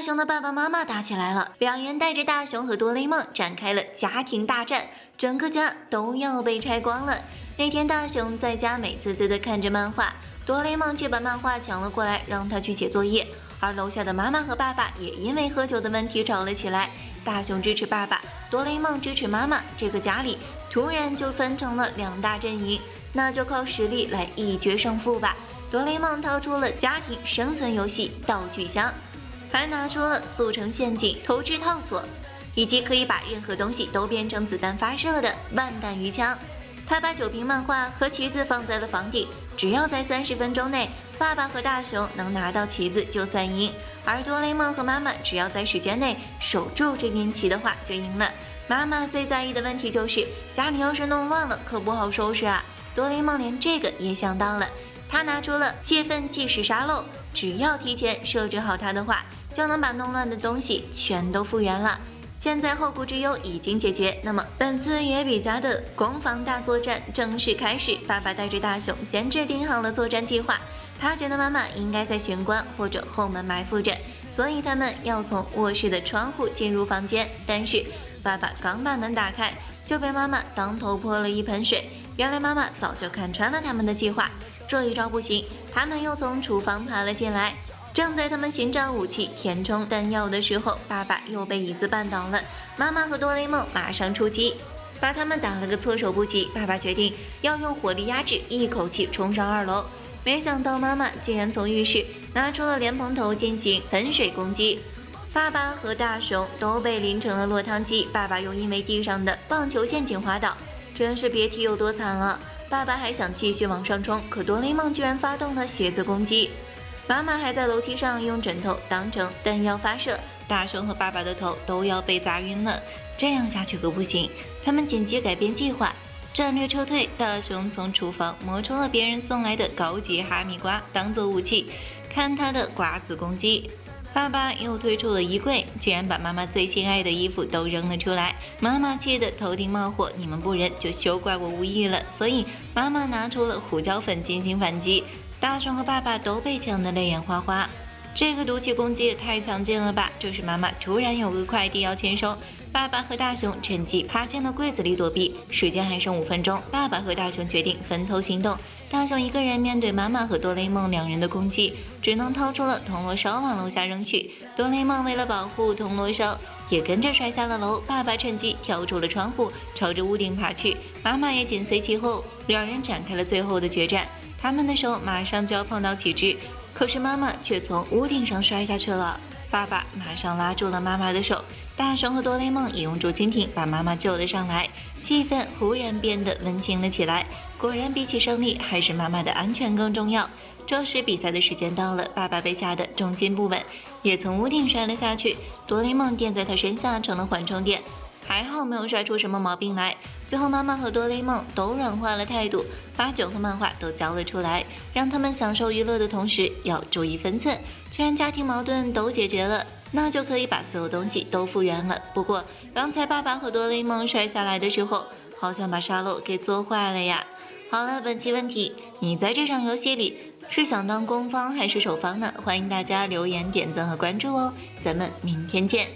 大雄的爸爸妈妈打起来了，两人带着大雄和多雷梦展开了家庭大战，整个家都要被拆光了。那天大雄在家美滋滋地看着漫画，多雷梦却把漫画抢了过来，让他去写作业。而楼下的妈妈和爸爸也因为喝酒的问题吵了起来，大雄支持爸爸，多雷梦支持妈妈，这个家里突然就分成了两大阵营，那就靠实力来一决胜负吧。多雷梦掏出了家庭生存游戏道具箱，还拿出了速成陷阱、投掷套索，以及可以把任何东西都变成子弹发射的万弹鱼枪。他把酒瓶漫画和旗子放在了房顶，只要在30分钟内，爸爸和大雄能拿到旗子就算赢，而多雷梦和妈妈只要在时间内守住这面旗的话就赢了。妈妈最在意的问题就是家里要是弄乱了可不好收拾啊。多雷梦连这个也想到了，他拿出了泄愤计时沙漏，只要提前设置好它的话，就能把弄乱的东西全都复原了。现在后顾之忧已经解决，那么本次野比家的攻防大作战正式开始。爸爸带着大雄先制定好了作战计划，他觉得妈妈应该在玄关或者后门埋伏着，所以他们要从卧室的窗户进入房间。但是爸爸刚把门打开，就被妈妈当头泼了一盆水。原来妈妈早就看穿了他们的计划，这一招不行，他们又从厨房爬了进来。正在他们寻找武器填充弹药的时候，爸爸又被椅子绊倒了。妈妈和多雷梦马上出击，把他们打了个措手不及。爸爸决定要用火力压制，一口气冲上2楼。没想到妈妈竟然从浴室拿出了莲蓬头进行喷水攻击，爸爸和大雄都被淋成了落汤鸡。爸爸又因为地上的棒球陷阱滑倒，真是别提有多惨了。爸爸还想继续往上冲，可多雷梦居然发动了鞋子攻击。妈妈还在楼梯上用枕头当成弹药发射，大雄和爸爸的头都要被砸晕了，这样下去可不行。他们紧急改变计划，战略撤退。大雄从厨房摸出了别人送来的高级哈密瓜当做武器，看他的瓜子攻击。爸爸又推出了衣柜，竟然把妈妈最心爱的衣服都扔了出来。妈妈气得头顶冒火，你们不仁就休怪我无义了。所以妈妈拿出了胡椒粉进行反击。大雄和爸爸都被呛得泪眼花花，这个毒气攻击也太强劲了吧！这时妈妈突然有个快递要签收，爸爸和大雄趁机爬进了柜子里躲避。时间还剩5分钟，爸爸和大雄决定分头行动。大雄一个人面对妈妈和多雷梦两人的攻击，只能掏出了铜锣烧往楼下扔去。多雷梦为了保护铜锣烧，也跟着摔下了楼。爸爸趁机跳出了窗户，朝着屋顶爬去，妈妈也紧随其后，两人展开了最后的决战。他们的手马上就要碰到旗帜，可是妈妈却从屋顶上摔下去了。爸爸马上拉住了妈妈的手，大雄和多雷梦也用竹蜻蜓把妈妈救了上来，气氛忽然变得温情了起来。果然比起胜利，还是妈妈的安全更重要。这时比赛的时间到了，爸爸被吓得重心不稳，也从屋顶摔了下去。多雷梦垫在他身下成了缓冲垫，还好没有摔出什么毛病来。最后妈妈和多雷梦都软化了态度，把酒和漫画都交了出来，让他们享受娱乐的同时要注意分寸。既然家庭矛盾都解决了，那就可以把所有东西都复原了。不过刚才爸爸和多雷梦摔下来的时候，好像把沙漏给做坏了呀。好了，本期问题，你在这场游戏里是想当攻方还是守方呢？欢迎大家留言、点赞和关注哦，咱们明天见。